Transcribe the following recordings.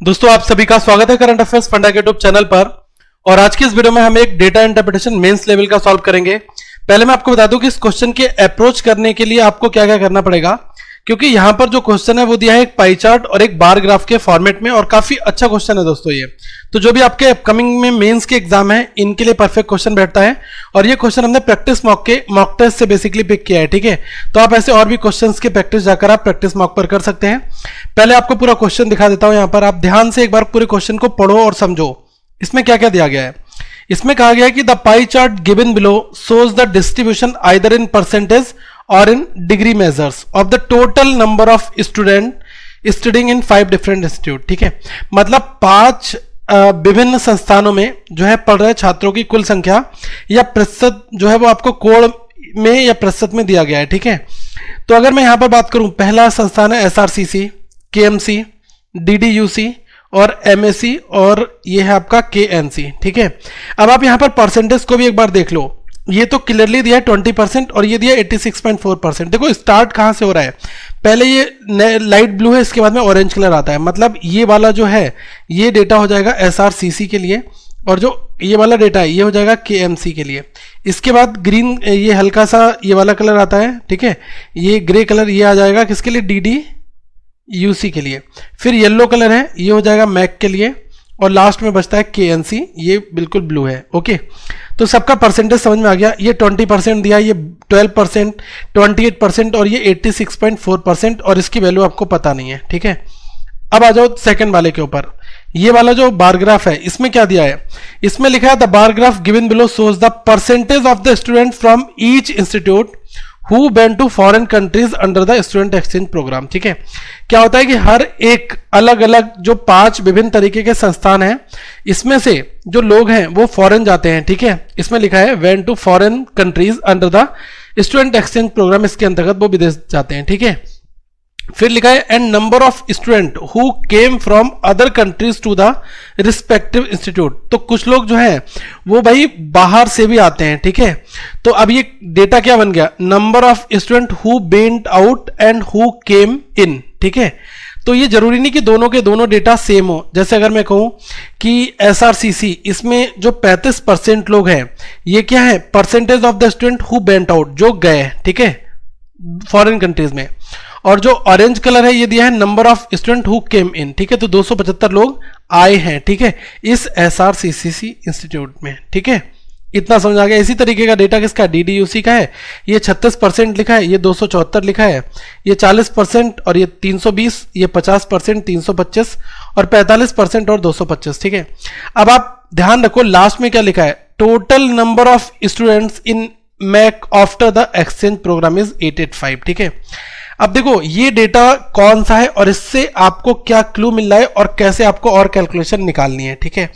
दोस्तों आप सभी का स्वागत है करंट अफेयर्स फंडा के यूट्यूब चैनल पर। और आज की इस वीडियो में हम एक डेटा इंटरप्रिटेशन मेंस लेवल का सॉल्व करेंगे। पहले मैं आपको बता दूं कि इस क्वेश्चन के अप्रोच करने के लिए आपको क्या क्या करना पड़ेगा, क्योंकि यहां पर जो क्वेश्चन है वो दिया है एक पाई चार्ट और एक बार ग्राफ के फॉर्मेट में, और काफी अच्छा क्वेश्चन है दोस्तों ये। तो जो भी आपके अपकमिंग में मेंस के एग्जाम है इनके लिए परफेक्ट क्वेश्चन बैठता है। और ये क्वेश्चन हमने प्रैक्टिस मॉक टेस्ट से बेसिकली पिक किया है, ठीक है। तो आप ऐसे और भी क्वेश्चंस के प्रैक्टिस जाकर आप प्रैक्टिस मॉक पर कर सकते हैं। पहले आपको पूरा क्वेश्चन दिखा देता हूं, यहां पर आप ध्यान से एक बार पूरे क्वेश्चन को पढ़ो और समझो इसमें क्या क्या दिया गया है। इसमें कहा गया है कि the pie chart given below shows the distribution either in percentage और in degree measures of the total number of student studying in 5 different institute, ठीक है। मतलब 5 विभिन्न संस्थानों में जो है पढ़ रहे छात्रों की कुल संख्या या प्रतिशत जो है वो आपको कोड में या प्रतिशत में दिया गया है, ठीक है। तो अगर मैं यहां पर बात करूं, पहला संस्थान है SRCC, KMC, DDUC और MSc और ये है आपका KNC, ठीक है। अब आप यहां पर परसेंटेज को भी एक बार देख लो, ये तो क्लियरली दिया है 20% और ये दिया 86.4%। देखो स्टार्ट कहां से हो रहा है, पहले ये लाइट ब्लू है, इसके बाद में ऑरेंज कलर आता है, मतलब ये वाला जो है ये डेटा हो जाएगा SRCC के लिए, और जो ये वाला डेटा है ये हो जाएगा KMC के लिए। इसके बाद ग्रीन ये हल्का सा ये वाला कलर आता है, ठीक है। ये ग्रे कलर ये आ जाएगा किसके लिए, DDUC के लिए। फिर येलो कलर है ये हो जाएगा मैक के लिए, और लास्ट में बचता है KNC, ये बिल्कुल ब्लू है, ओके। तो सबका परसेंटेज समझ में आ गया। ये 20% दिया, ये 12%, 28% और ये 86.4%, और इसकी वैल्यू आपको पता नहीं है, ठीक है। अब आ जाओ सेकंड वाले के ऊपर, ये वाला जो बार ग्राफ है इसमें क्या दिया है, इसमें लिखा है the bar graph given below shows the percentage of the student from each institute who went to foreign countries under the student exchange program, ठीक है। क्या होता है कि हर एक अलग अलग जो 5 विभिन्न तरीके के संस्थान हैं इसमें से जो लोग हैं वो फॉरेन जाते हैं, ठीक है। इसमें लिखा है went to foreign countries under the student exchange program, इसके अंतर्गत वो विदेश जाते हैं, ठीक है। फिर लिखा है and number of student who came from other countries to the respective institute. तो कुछ लोग जो है वो भाई बाहर से भी आते हैं, ठीक है। तो अब ये डेटा क्या बन गया, number of student who went out and who came in, ठीक है। तो ये जरूरी नहीं कि दोनों के दोनों डेटा सेम हो। जैसे अगर मैं कहूं कि SRCC इसमें जो 35% लोग हैं ये क्या है, percentage of the student who went out, जो गए, ठीक है, फॉरेन कंट्रीज में। और जो ऑरेंज कलर है ये दिया है number of student who came in, ठीक है। तो 275 लोग आए हैं, ठीक है, इस SRCC इंस्टीट्यूट में, ठीक है। इतना समझ आ गया। इसी तरीके का डेटा किसका, DDUC का है, ये 36% लिखा है, ये 274 लिखा है, ये 40% और ये 320, ये 50%, 325 और 45% और 225, ठीक है। अब आप ध्यान रखो लास्ट में क्या लिखा है, total number of students in Mac after the exchange programme is 885, ठीक है। अब देखो ये डेटा कौन सा है और इससे आपको क्या क्लू मिल रहा है और कैसे आपको और कैलकुलेशन निकालनी है, ठीक है।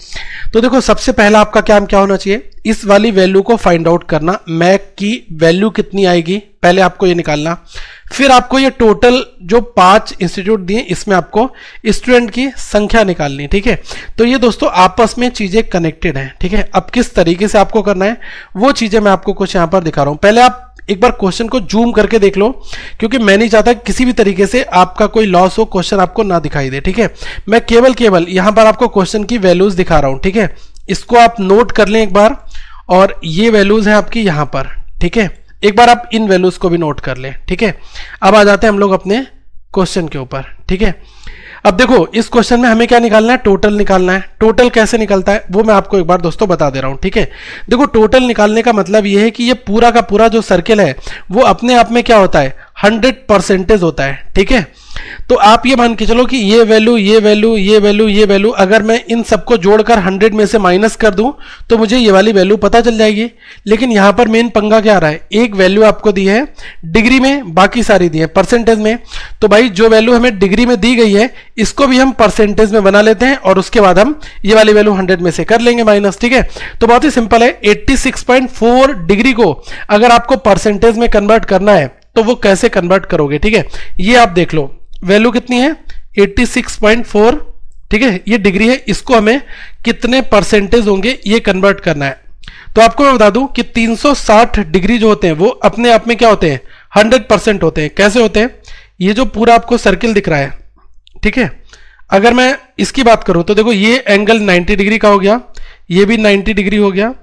तो देखो सबसे पहला आपका काम क्या होना चाहिए, इस वाली वैल्यू को फाइंड आउट करना, मैक की वैल्यू कितनी आएगी पहले आपको ये निकालना। फिर आपको ये टोटल जो 5 इंस्टीट्यूट दिए इसमें आपको स्टूडेंट की संख्या निकालनी, ठीक है। तो ये दोस्तों आपस में चीजें कनेक्टेड हैं, ठीक है। अब किस तरीके से आपको करना है वो चीजें मैं आपको कुछ यहां पर दिखा रहा हूं। पहले आप एक बार क्वेश्चन को जूम करके देख लो, क्योंकि मैं नहीं चाहता किसी भी तरीके से आपका कोई लॉस हो, क्वेश्चन आपको ना दिखाई दे, ठीक है। मैं केवल यहां पर आपको क्वेश्चन की वैल्यूज दिखा रहा हूं, ठीक है। इसको आप नोट कर लें एक बार, और ये वैल्यूज है आपकी यहां पर, ठीक है। एक बार आप इन वैल्यूज को भी नोट कर लें, ठीक है। अब आ जाते हैं हम लोग अपने क्वेश्चन के ऊपर, ठीक है। अब देखो इस क्वेश्चन में हमें क्या निकालना है, टोटल निकालना है। टोटल कैसे निकलता है वो मैं आपको एक बार दोस्तों बता दे रहा हूं, ठीक है। देखो टोटल निकालने का मतलब ये है कि ये पूरा का पूरा जो सर्किल है वो अपने आप में क्या होता है, 100% होता है, ठीक है। तो आप ये मान के चलो कि ये वैल्यू, ये वैल्यू, ये वैल्यू, ये वैल्यू, अगर मैं इन सबको जोड़कर 100 में से माइनस कर दूं तो मुझे ये वाली वैल्यू पता चल जाएगी। लेकिन यहां पर मेन पंगा क्या आ रहा है, एक वैल्यू आपको दी है डिग्री में, बाकी सारी दी है परसेंटेज में। तो भाई जो वैल्यू हमें डिग्री में दी गई है इसको भी हम परसेंटेज में बना लेते हैं, और उसके बाद हम ये वाली वैल्यू 100 में से कर लेंगे माइनस, ठीक है। तो बहुत ही सिंपल है, 86.4 डिग्री को अगर आपको परसेंटेज में कन्वर्ट करना है तो वो कैसे कन्वर्ट करोगे, ठीक है। ये आप देख लो वैल्यू कितनी है, 86.4, ठीक है, ये डिग्री है, इसको हमें कितने परसेंटेज होंगे ये कन्वर्ट करना है। तो आपको मैं बता दूं कि 360 डिग्री जो होते हैं वो अपने आप में क्या होते हैं, 100% होते हैं। कैसे होते हैं, ये जो पूरा आपको सर्किल दिख रहा है, ठीक है, अगर मैं इसकी बात करूं तो देखो ये एंगल 90 डिग्री का हो गया, ये भी 90 डिग्री हो गया,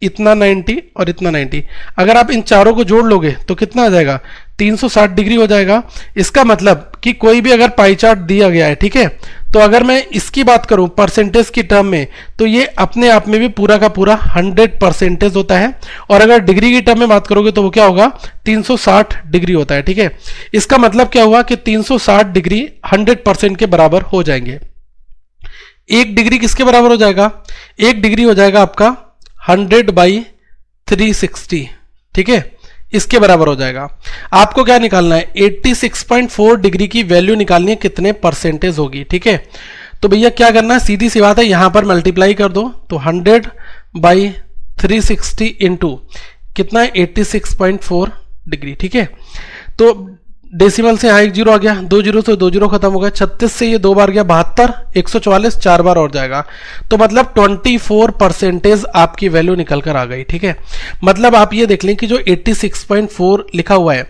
इतना 90 और इतना 90। अगर आप इन चारों को जोड़ लोगे तो कितना आ जाएगा, 360 डिग्री हो जाएगा। इसका मतलब कि कोई भी अगर पाई चार्ट दिया गया है, ठीक है, तो अगर मैं इसकी बात करूं परसेंटेज की टर्म में, तो ये अपने आप में भी पूरा का पूरा 100% होता है। और अगर डिग्री की टर्म में बात करोगे तो वो क्या होगा, 360 डिग्री होता है, ठीक है। इसका मतलब क्या हुआ कि 360 डिग्री 100% के बराबर हो जाएंगे। एक डिग्री किसके बराबर हो जाएगा, एक डिग्री हो जाएगा आपका 100/360, ठीक है, इसके बराबर हो जाएगा। आपको क्या निकालना है, 86.4 डिग्री की वैल्यू निकालनी है, कितने परसेंटेज होगी, ठीक है। तो भैया क्या करना है, सीधी सी बात है, यहां पर मल्टीप्लाई कर दो, तो 100/360 इंटू कितना है 86.4 डिग्री, ठीक है। तो डेसिमल से यहाँ एक जीरो आ गया, 2 जीरो से 2 जीरो खत्म हो गया, 36 से ये 2 बार गया 72, 144 4 बार और जाएगा, तो मतलब 24% आपकी वैल्यू निकल कर आ गई, ठीक है। मतलब आप ये देख लें कि जो 86.4 लिखा हुआ है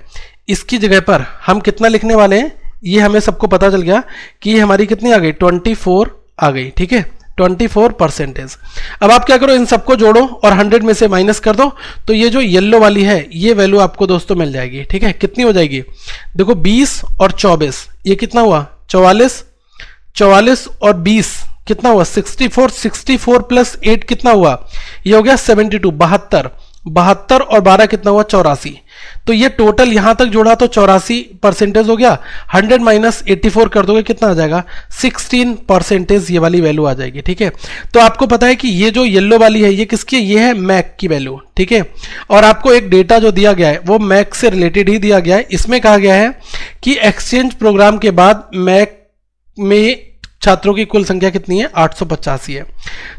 इसकी जगह पर हम कितना लिखने वाले हैं, ये हमें सबको पता चल गया कि ये हमारी कितनी आ गई, 24 आ गई, ठीक है, 24%। अब आप क्या करो, इन सबको जोड़ो और 100 में से माइनस कर दो, तो ये जो येलो वाली है ये वैल्यू आपको दोस्तों मिल जाएगी, ठीक है। कितनी हो जाएगी, देखो 20 और 24, ये कितना हुआ 44, 44 और 20 कितना हुआ 64, 64 प्लस 8 कितना हुआ, ये हो गया 72, 72, 72 और 12 कितना हुआ 84। तो ये टोटल यहां तक जोड़ा तो 84% हो गया, 100 माइनस 84 कर दोगे कितना आ जाएगा 16%, ये वाली वैल्यू आ जाएगी, ठीक है। तो आपको पता है कि ये जो येलो वाली है ये किसकी है, ये है मैक की वैल्यू, ठीक है। और आपको एक डेटा जो दिया गया है वो मैक से रिलेटेड ही दिया गया है। इसमें कहा गया है कि एक्सचेंज प्रोग्राम के बाद मैक में छात्रों की कुल संख्या कितनी है, 885 है।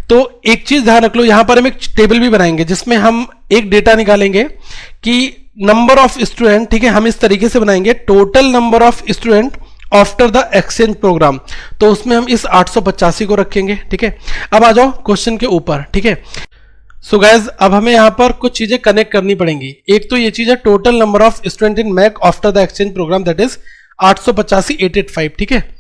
तो एक चीज ध्यान रख लो, यहां पर हम एक टेबल भी बनाएंगे जिसमें हम एक डेटा निकालेंगे कि नंबर ऑफ स्टूडेंट, ठीक है, हम इस तरीके से बनाएंगे total number of student after the exchange programme, तो उसमें हम इस 885 को रखेंगे, ठीक है। अब आ जाओ क्वेश्चन के ऊपर, ठीक है। सो गाइज अब हमें यहां पर कुछ चीजें कनेक्ट करनी पड़ेंगी। एक तो ये चीज है total number of student in Mac after the exchange programme, that is 885,885, ठीक है।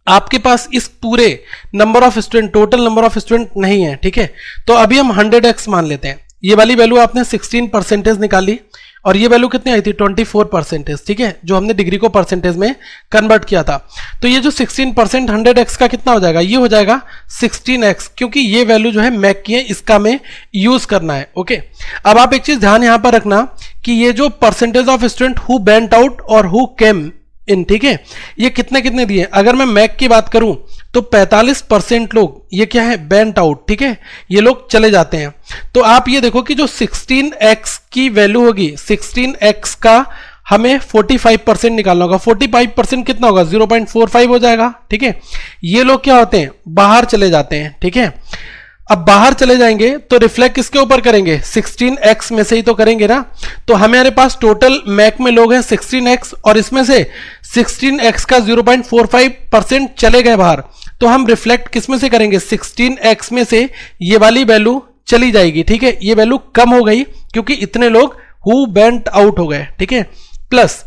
आपके पास इस पूरे number of student, total number of student नहीं है, ठीक है। तो अभी हम 100x मान लेते हैं। ये वाली वैल्यू आपने 16% निकाली और ये वैल्यू कितनी आई थी 24%, ठीक है, जो हमने डिग्री को परसेंटेज में कन्वर्ट किया था। तो ये जो 16% 100x का कितना हो जाएगा, ये हो जाएगा 16x, क्योंकि ये वैल्यू जो है मैक की है, इसका हमें यूज करना है, ओके। अब आप एक चीज ध्यान यहां पर रखना कि ये जो percentage of student who went out और हु केम इन, ठीक है, ये कितने कितने दिए। अगर मैं मैक की बात करूं तो 45% लोग ये क्या है वेंट आउट, ठीक है, ये लोग चले जाते हैं। तो आप ये देखो कि जो 16x की वैल्यू होगी, 16x का हमें 45% निकालना होगा। 45% कितना होगा 0.45 हो जाएगा, ठीक है। ये लोग क्या होते हैं, बाहर चले जाते हैं, ठीक है। अब बाहर चले जाएंगे तो रिफ्लेक्ट किसके ऊपर करेंगे, 16x में से ही तो करेंगे ना। तो हमारे पास टोटल मैक में लोग हैं 16x और इसमें से 16x का 0.45% चले गए बाहर, तो हम रिफ्लेक्ट किस में से करेंगे, 16x में से ये वाली वैल्यू चली जाएगी, ठीक है। ये वैल्यू कम हो गई क्योंकि इतने लोग हु वेंट आउट हो गए, ठीक है। प्लस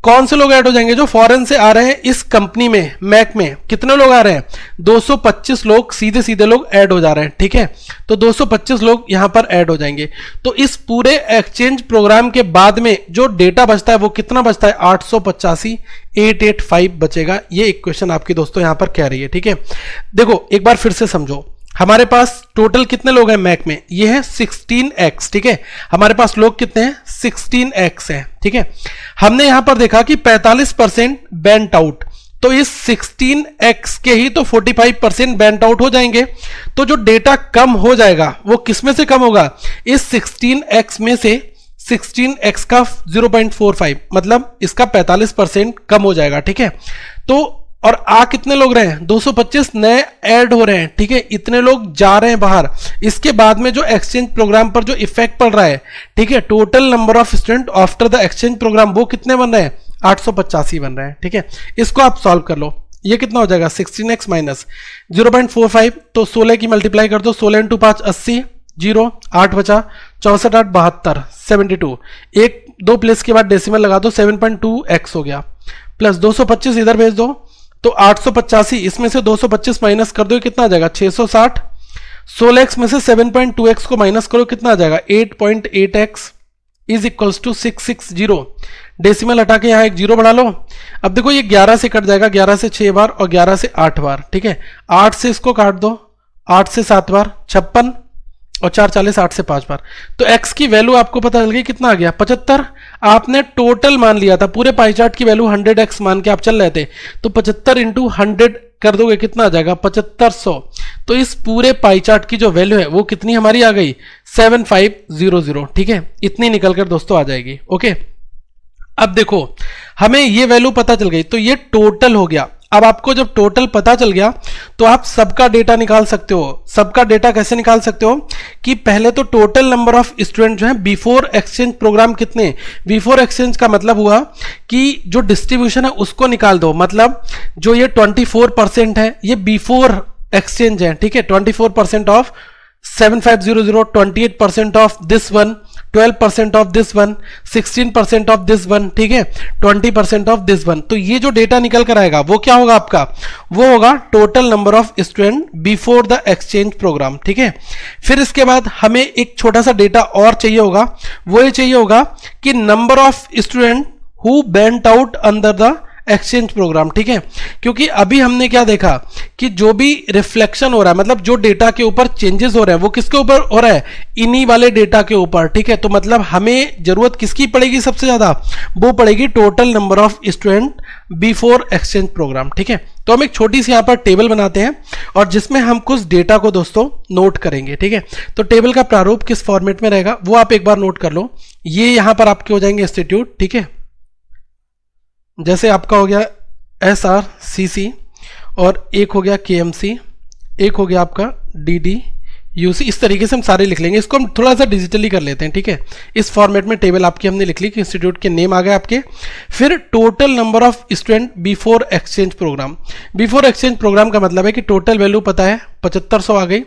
कौन से लोग ऐड हो जाएंगे, जो फॉरेन से आ रहे हैं इस कंपनी में, मैक में कितने लोग आ रहे हैं, 225 लोग सीधे सीधे लोग ऐड हो जा रहे हैं, ठीक है। तो 225 लोग यहां पर ऐड हो जाएंगे। तो इस पूरे एक्सचेंज प्रोग्राम के बाद में जो डेटा बचता है वो कितना बचता है, 885,885 बचेगा। ये एक क्वेश्चन आपकी दोस्तों यहां पर कह रही है, ठीक है। देखो एक बार फिर से समझो, हमारे पास टोटल कितने लोग हैं मैक में, ये है 16x, ठीक है। हमारे पास लोग कितने हैं 16x हैं, ठीक है। हमने यहां पर देखा कि 45% वेंट आउट, तो इस 16x के ही तो 45% वेंट आउट हो जाएंगे। तो जो डेटा कम हो जाएगा वो किस में से कम होगा, इस 16x में से 16x का 0.45, मतलब इसका 45% कम हो जाएगा, ठीक है। तो और कितने लोग रहे हैं, 225 नए ऐड हो रहे हैं, ठीक है। इतने लोग जा रहे हैं बाहर। इसके बाद में जो एक्सचेंज प्रोग्राम पर जो इफेक्ट पड़ रहा है, ठीक है, total number of student after the exchange programme वो कितने बन रहे हैं, 885 बन रहे हैं, ठीक है। इसको आप सॉल्व कर लो, ये कितना हो जाएगा 16x माइनस 0.45, तो 16 की मल्टीप्लाई कर दो, 16 इंटू 5 80, 0 8 बचा, 64 8 72 72, एक दो प्लेस के बाद डेसिमल लगा दो, 7.2x हो गया, प्लस 225 इधर भेज दो तो 885, इसमें से 225 माइनस कर दो, कितना आ जाएगा 660। 16x में से 7.2x को माइनस करो, कितना आ जाएगा 8.8x is equals to 660। Decimal हटा के यहाँ एक जीरो बढ़ा लो। अब देखो ये 11 से कट जाएगा, 11 से 6 बार और 11 से 8 बार, ठीक है। 8 से इसको काट दो, 8 से 7 बार 56 और 4 40, 8 से 5 बार। तो x की वैल्यू आपको पता चल गई, कितना आ गया 75। आपने टोटल मान लिया था, पूरे पाई चार्ट की वैल्यू 100x मान के आप चल रहे थे, तो 75 इंटू 100 कर दोगे, कितना आ जाएगा 7500। तो इस पूरे पाई चार्ट की जो वैल्यू है वो कितनी हमारी आ गई 7500, ठीक है। इतनी निकलकर दोस्तों आ जाएगी। ओके, अब देखो हमें ये वैल्यू पता चल गई, तो ये टोटल हो गया। अब आपको जब टोटल पता चल गया तो आप सबका डेटा निकाल सकते हो। सबका डेटा कैसे निकाल सकते हो कि पहले तो टोटल नंबर ऑफ स्टूडेंट जो है बिफोर एक्सचेंज प्रोग्राम कितने, बिफोर एक्सचेंज का मतलब हुआ कि जो डिस्ट्रीब्यूशन है उसको निकाल दो। मतलब जो ये 24% है ये बिफोर एक्सचेंज है, ठीक है। 24% of 7500, 28% of this one, 12% of this one, 16% of this one, ठीक है, 20% ऑफ दिस वन। तो ये जो डेटा निकल कर आएगा वो क्या होगा आपका, वो होगा total number of student before the exchange programme, ठीक है। फिर इसके बाद हमें एक छोटा सा डेटा और चाहिए होगा, वो ये चाहिए होगा कि number of student who went out under the exchange programme, ठीक है। क्योंकि अभी हमने क्या देखा कि जो भी रिफ्लेक्शन हो रहा है, मतलब जो डेटा के ऊपर चेंजेस हो रहे हैं वो किसके ऊपर हो रहा है, इन्हीं वाले डेटा के ऊपर, ठीक है। तो मतलब हमें जरूरत किसकी पड़ेगी सबसे ज्यादा, वो पड़ेगी total number of student before exchange programme, ठीक है। तो हम एक छोटी सी यहां पर टेबल बनाते हैं और जिसमें हम कुछ डेटा को दोस्तों नोट करेंगे, ठीक है। तो टेबल का प्रारूप किस फॉर्मेट में रहेगा वो आप एक बार नोट कर लो। ये यहां पर आपके हो जाएंगे इंस्टीट्यूट, ठीक है। जैसे आपका हो गया SRCC और एक हो गया KMC, एक हो गया आपका DDUC। इस तरीके से हम सारे लिख लेंगे। इसको हम थोड़ा सा डिजिटली कर लेते हैं, ठीक है। इस फॉर्मेट में टेबल आपकी हमने लिख ली कि इंस्टीट्यूट के नेम आ गए आपके। फिर total number of student before exchange programme. Before exchange programme का मतलब है कि टोटल वैल्यू पता है 7500 आ गई,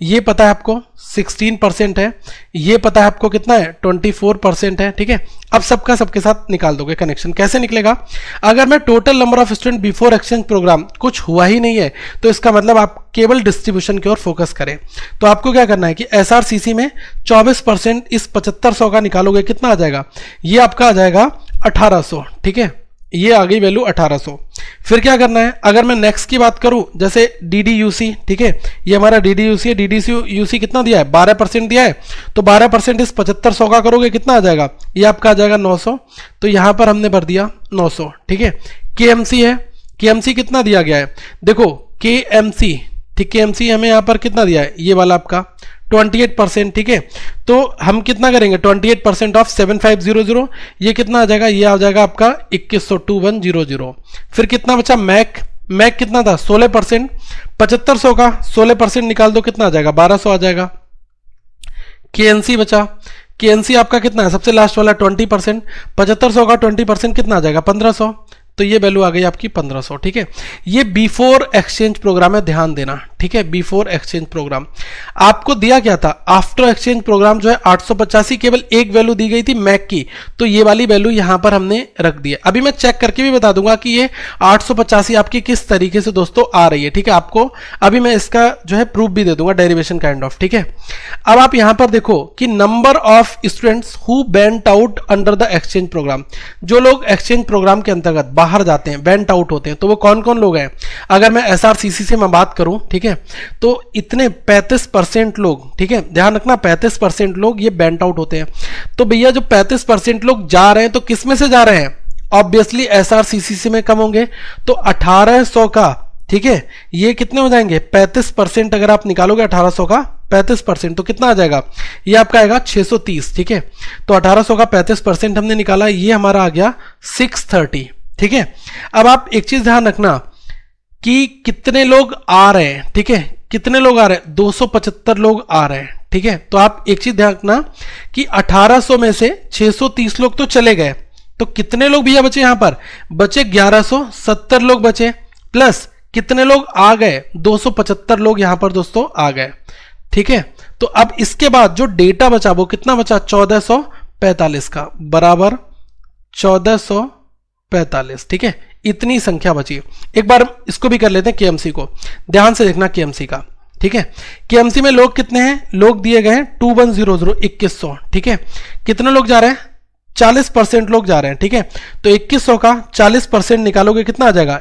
ये पता है आपको 16% है, ये पता है आपको कितना है 24% है, ठीक है। अब सबका सबके साथ निकाल दोगे कनेक्शन। कैसे निकलेगा, अगर मैं total number of student before exchange programme कुछ हुआ ही नहीं है तो इसका मतलब आप केवल डिस्ट्रीब्यूशन की ओर फोकस करें। तो आपको क्या करना है कि SRCC में 24% इस 7500 का निकालोगे, कितना आ जाएगा, ये आपका आ जाएगा 1800, ठीक है। ये आ गई वैल्यू 1800। फिर क्या करना है, अगर मैं नेक्स्ट की बात करूं जैसे DDUC, ठीक है, ये हमारा DDUC है। DDUC कितना दिया है 12% दिया है, तो 12% इस 7500 का करोगे, कितना आ जाएगा, ये आपका आ जाएगा 900। तो यहां पर हमने भर दिया 900, ठीक है। KMC है, KMC कितना दिया गया है, देखो KMC, ठीक, KMC हमें यहां पर कितना दिया है, ये वाला आपका 28%, ठीक है। तो हम कितना करेंगे 28% ऑफ 7500, ये कितना आ जाएगा, ये आ जाएगा आपका 2100 फिर कितना बचा मैक कितना था 16%, 7500 का 16% निकाल दो, कितना आ जाएगा 1200 आ जाएगा। KNC बचा, KNC आपका कितना है सबसे लास्ट वाला 20%, 7500 का 20% कितना आ जाएगा 1500। तो ये वैल्यू आ गई आपकी 1500, ठीक है। ये बिफोर एक्सचेंज प्रोग्राम है, ध्यान देना, ठीक है। बिफोर एक्सचेंज प्रोग्राम आपको दिया क्या था, आफ्टर एक्सचेंज प्रोग्राम जो है 885, केवल एक वैल्यू दी गई थी मैक की, तो ये वाली वैल्यू यहां पर हमने रख दी है। अभी मैं चेक करके भी बता दूंगा कि ये 885 आपकी किस तरीके से दोस्तों आ रही है, ठीक है। आपको अभी मैं इसका जो है प्रूफ भी दे दूंगा, डेरिवेशन काइंड ऑफ, ठीक है। अब आप यहां पर देखो कि number of students who went out under the exchange programme, जो लोग एक्सचेंज प्रोग्राम के अंतर्गत बाहर जाते हैं, वेंट आउट होते हैं, तो वो कौन कौन लोग हैं। अगर मैं SRCC से मैं बात करूं, ठीक है, तो इतने 35% लोग, ठीक है, ध्यान रखना 35% लोग ये वेंट आउट होते हैं। तो भैया जो 35% लोग जा रहे हैं तो किस में से जा रहे हैं, ऑब्वियसली SRCC में कम होंगे, तो 1800 का, ठीक है, ये कितने हो जाएंगे 35%। अगर आप निकालोगे 1800 का 35% तो कितना आ जाएगा, ये आपका आएगा 630, ठीक है। तो 1800 का 35% हमने निकाला, ये हमारा आ गया 630, ठीक है। अब आप एक चीज ध्यान रखना कि कितने लोग आ रहे हैं, ठीक है, कितने लोग आ रहे हैं 275 लोग आ रहे हैं, ठीक है। तो आप एक चीज ध्यान रखना कि 1800 में से 630 लोग तो चले गए, तो कितने लोग भैया बचे, यहां पर बचे 1170 लोग बचे, प्लस कितने लोग आ गए 275 लोग यहां पर दोस्तों आ गए, ठीक है। तो अब इसके बाद जो डेटा बचा वो कितना बचा 1445 का, बराबर 1445, ठीक है। इतनी संख्या बची। एक बार इसको भी कर लेते हैं केएमसी को, ध्यान से देखना केएमसी का, ठीक है। केएमसी में लोग कितने हैं, लोग दिए गए हैं 2100 2100, ठीक है। कितने लोग जा रहे हैं, 40% लोग जा रहे हैं, ठीक है। तो 2100 का 40% निकालोगे कितना आ जाएगा,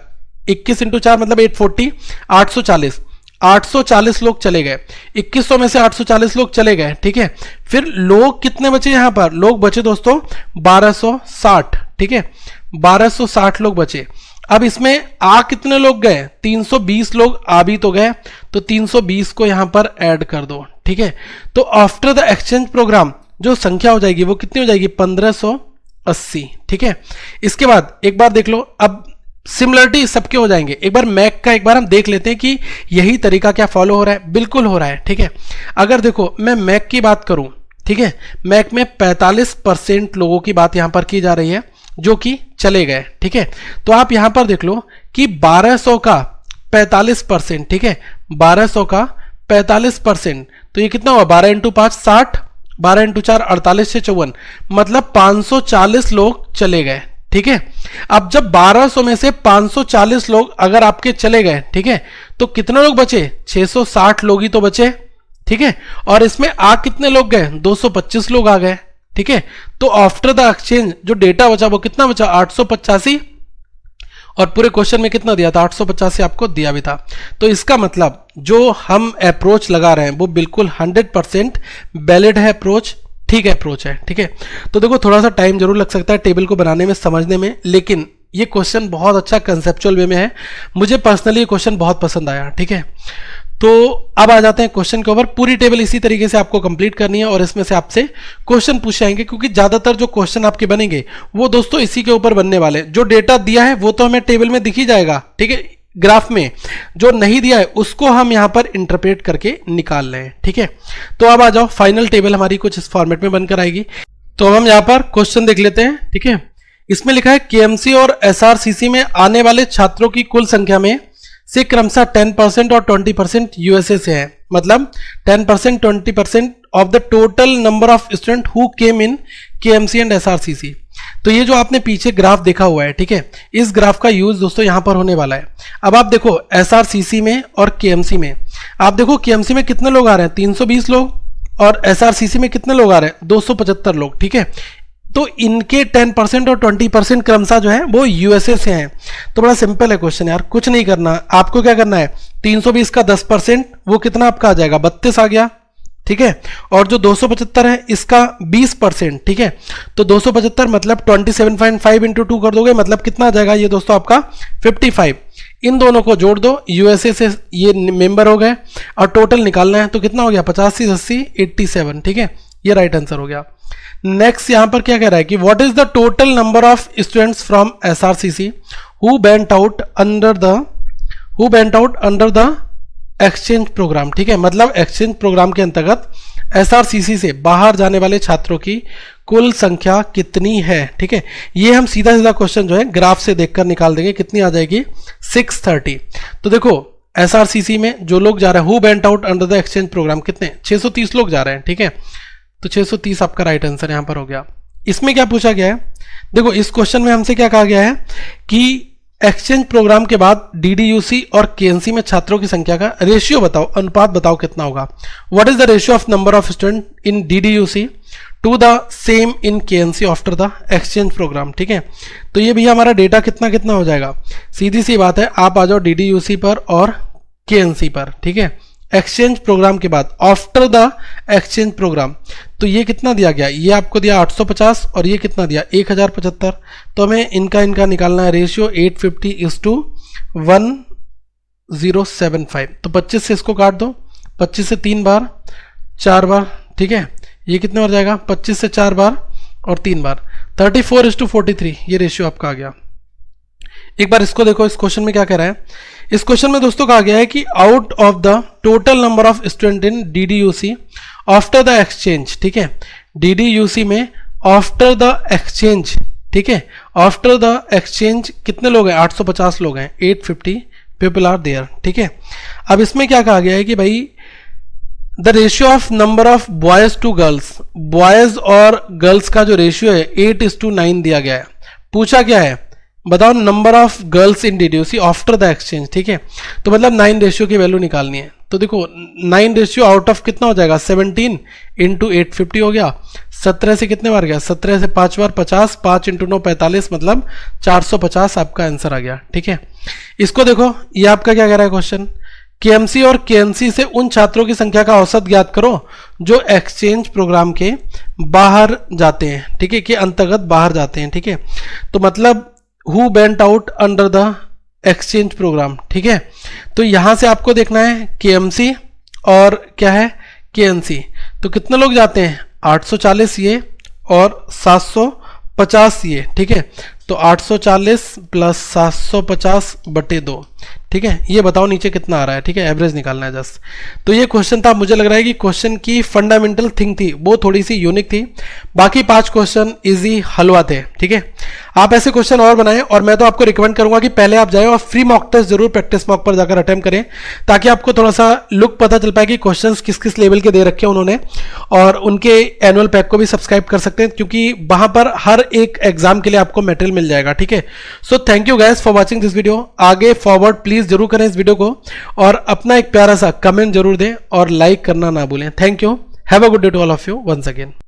21 × 4 मतलब 840, 840, 840 लोग चले गए। 2100 में से 840 लोग चले गए, ठीक है। फिर लोग कितने बचे, यहां पर लोग बचे दोस्तों 1260, ठीक है। 1260 लोग बचे। अब इसमें आ कितने लोग गए, 320 लोग आ भी तो गए, तो 320 को यहां पर ऐड कर दो, ठीक है। तो आफ्टर द एक्सचेंज प्रोग्राम जो संख्या हो जाएगी वो कितनी हो जाएगी, 1580, ठीक है। इसके बाद एक बार देख लो, अब सिमिलरिटी सबके हो जाएंगे। एक बार मैक का एक बार हम देख लेते हैं कि यही तरीका क्या फॉलो हो रहा है, बिल्कुल हो रहा है, ठीक है। अगर देखो मैं मैक की बात करूं, ठीक है, मैक में 45% लोगों की बात यहां पर की जा रही है जो कि चले गए, ठीक है। तो आप यहां पर देख लो कि 1200 का 45%, ठीक है, 1200 का 45%, तो ये कितना हुआ, 12 × 5 60, 12 × 4 48 से 54, मतलब 540 लोग चले गए, ठीक है। अब जब 1200 में से 540 लोग अगर आपके चले गए, ठीक है, तो कितने लोग बचे, 660 लोग ही तो बचे, ठीक है। और इसमें आ कितने लोग गए, 225 लोग आ गए, ठीक है। तो आफ्टर द एक्सचेंज जो डेटा बचा वो कितना बचा, 885, और पूरे क्वेश्चन में कितना दिया था, 885 आपको दिया भी था। तो इसका मतलब जो हम अप्रोच लगा रहे हैं वो बिल्कुल 100% वैलिड है अप्रोच, ठीक है अप्रोच है, ठीक है। तो देखो थोड़ा सा टाइम जरूर लग सकता है टेबल को बनाने में, समझने में, लेकिन ये क्वेश्चन बहुत अच्छा कंसेप्चुअल वे में है। मुझे पर्सनली ये क्वेश्चन बहुत पसंद आया, ठीक है। तो अब आ जाते हैं क्वेश्चन के ऊपर। पूरी टेबल इसी तरीके से आपको कंप्लीट करनी है और इसमें से आपसे क्वेश्चन पूछे जाएंगे, क्योंकि ज्यादातर जो क्वेश्चन आपके बनेंगे वो दोस्तों इसी के ऊपर बनने वाले। जो डेटा दिया है वो तो हमें टेबल में दिख ही जाएगा, ठीक है, ग्राफ में। जो नहीं दिया है उसको हम यहां पर इंटरप्रेट करके निकाल रहे हैं, ठीक है। तो अब आ जाओ, फाइनल टेबल हमारी कुछ इस फॉर्मेट में बनकर आएगी। तो हम यहां पर क्वेश्चन देख लेते हैं, ठीक है। इसमें लिखा है केएमसी और एसआरसीसी में आने वाले छात्रों की कुल संख्या में से क्रमशः 10% और 20% यूएसए से है, मतलब 10% 20% of the total number of student who came in KMC and SRCC. तो ये जो आपने पीछे ग्राफ देखा हुआ है, ठीक है, इस ग्राफ का यूज दोस्तों यहां पर होने वाला है। अब आप देखो एसआरसीसी में और केएमसी में, आप देखो केएमसी में कितने लोग आ रहे हैं, 320 लोग, और एसआरसीसी में कितने लोग आ रहे हैं, 275 लोग, ठीक है। तो इनके 10% और 20% क्रमशः जो है वो यूएसए से हैं। तो बड़ा सिंपल है क्वेश्चन यार, कुछ नहीं करना, आपको क्या करना है, 320 का 10% वो कितना आपका आ जाएगा, 32 आ गया, ठीक है। और जो 275 है इसका 20%, ठीक है। तो 275 मतलब 27.5 इंटू 2 कर दोगे, मतलब कितना आ जाएगा ये दोस्तों आपका 55। इन दोनों को जोड़ दो, यूएसए से ये मेंबर हो गए, और टोटल निकालना है तो कितना हो गया, 85 80 87, ठीक है। ये राइट आंसर हो गया। नेक्स्ट यहां पर क्या कह रहा है कि what is the total number of students from SRCC who went out under the exchange programme, ठीक है। मतलब एक्सचेंज प्रोग्राम के अंतर्गत एसआरसीसी से बाहर जाने वाले छात्रों की कुल संख्या कितनी है, ठीक है। ये हम सीधा सीधा क्वेश्चन जो है ग्राफ से देखकर निकाल देंगे, कितनी आ जाएगी 630। तो देखो एसआरसीसी में जो लोग जा रहे हैं who went out under the exchange programme, कितने 630 लोग जा रहे हैं, ठीक है। तो 630 आपका राइट आंसर यहां पर हो गया। इसमें क्या पूछा गया है, देखो इस क्वेश्चन में हमसे क्या कहा गया है कि एक्सचेंज प्रोग्राम के बाद डीडीयूसी और केएनसी में छात्रों की संख्या का रेशियो बताओ, अनुपात बताओ कितना होगा। What is the ratio of number of student in DDUC to the same in KNC after the exchange programme, ठीक है। तो ये भी हमारा डेटा कितना कितना हो जाएगा, सीधी सी बात है, आप आ जाओ डीडीयूसी पर और केएनसी पर, ठीक है। एक्सचेंज प्रोग्राम के बाद आफ्टर द एक्सचेंज प्रोग्राम, तो ये कितना दिया गया, ये आपको दिया 850 और ये कितना दिया 1075। तो हमें इनका निकालना है रेशियो 850:1075। तो 25 से इसको काट दो, 25 से 3 बार 4 बार, ठीक है। ये कितने बार जाएगा, 25 से 4 बार और 3 बार, 34:43 ये रेशियो आपका आ गया। एक बार इसको देखो, इस क्वेश्चन में क्या कह रहा है। इस क्वेश्चन में दोस्तों कहा गया है कि out of the total number of student in DDUC after the exchange, ठीक है, डीडीयूसी में आफ्टर द एक्सचेंज, ठीक है, आफ्टर द एक्सचेंज कितने लोग हैं, 850 लोग हैं, 850 पीपल आर देयर, ठीक है। अब इसमें क्या कहा गया है कि भाई the ratio of number of boys to girls, boys और गर्ल्स का जो रेशियो है 8:9 दिया गया है। पूछा क्या है बताओ number of girls in DDoC after the exchange, ठीक है। तो मतलब 9 रेशियो की वैल्यू निकालनी है। तो देखो 9 रेशियो आउट ऑफ कितना हो जाएगा, 17 इंटू 850 हो गया। 17 से कितने बार गया, 17 से 5 बार 50, 5 इंटू 9 45, मतलब 450 आपका आंसर आ गया, ठीक है। इसको देखो, ये आपका क्या कह रहा है क्वेश्चन, KMC और KNC से उन छात्रों की संख्या का औसत ज्ञात करो जो एक्सचेंज प्रोग्राम के बाहर जाते हैं, ठीक है, के अंतर्गत बाहर जाते हैं, ठीक है। तो मतलब who went out under the exchange programme, ठीक है। तो यहां से आपको देखना है KMC और क्या है KNC। तो कितने लोग जाते हैं, 840 ये और 750 ये, ठीक है। तो 840 प्लस 750 बटे 2, ठीक है। ये बताओ नीचे कितना आ रहा है, ठीक है, एवरेज निकालना है जस्ट। तो ये क्वेश्चन था, मुझे लग रहा है कि क्वेश्चन की फंडामेंटल थिंग थी वो थोड़ी सी यूनिक थी। बाकी 5 क्वेश्चन इजी हलवा थे, ठीक है। आप ऐसे क्वेश्चन और बनाएं, और मैं तो आपको रिकमेंड करूंगा कि पहले आप जाएं और फ्री मॉक टेस्ट जरूर प्रैक्टिस मॉक पर जाकर अटेम्प्ट करें, ताकि आपको थोड़ा सा लुक पता चल पाए कि क्वेश्चंस किस किस लेवल के दे रखे हैं उन्होंने। और उनके एनुअल पैक को भी सब्सक्राइब कर सकते हैं, क्योंकि वहां पर हर एक एग्जाम के लिए आपको मटेरियल मिल जाएगा, ठीक है। So thank you guys for watching this video. आगे फॉरवर्ड प्लीज जरूर करें इस वीडियो को, और अपना एक प्यारा सा कमेंट जरूर दें और लाइक करना ना भूलें। Thank you, have a good day to all of you once again.